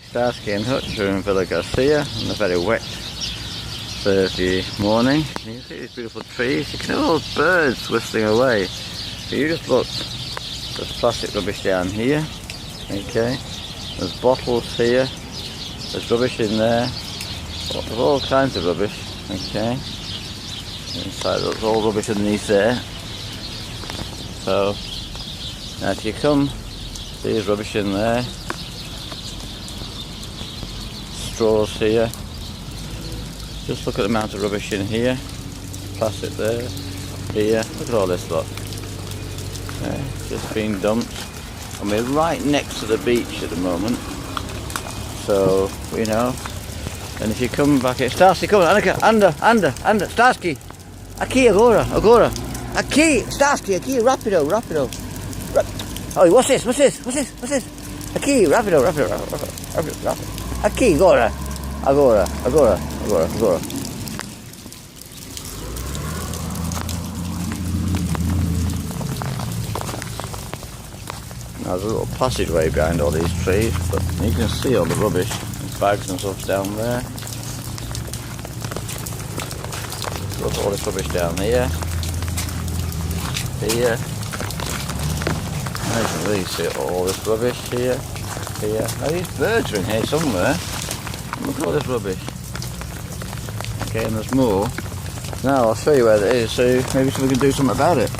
Starsky&Hutch are in Vilagarcia on a very wet Thursday morning. You can see these beautiful trees. You can hear all those birds whistling away. If you just look, there's plastic rubbish down here. Okay, there's bottles here. There's rubbish in there. There's all kinds of rubbish. Okay, inside there's all rubbish underneath there. So now if you come, there's rubbish in there. Straws here. Just look at the amount of rubbish in here. Plastic there, here. Look at all this lot. Just being dumped. And we're right next to the beach at the moment. So, you know. And if you come back here, Starsky, come on, under, Starsky. Aqui, agora. Aqui, Starsky, aqui, rapido. Oh, what's this? Aqui, rapido. Aqui, agora. Now there's a little passageway behind all these trees, but you can see all the rubbish, and bags and stuff down there. Look at all this rubbish down here. Now you can really see all this rubbish here. Now these birds are in here somewhere. Look at all this rubbish. Okay, and there's more. Now I'll show you where it is, so maybe we can do something about it.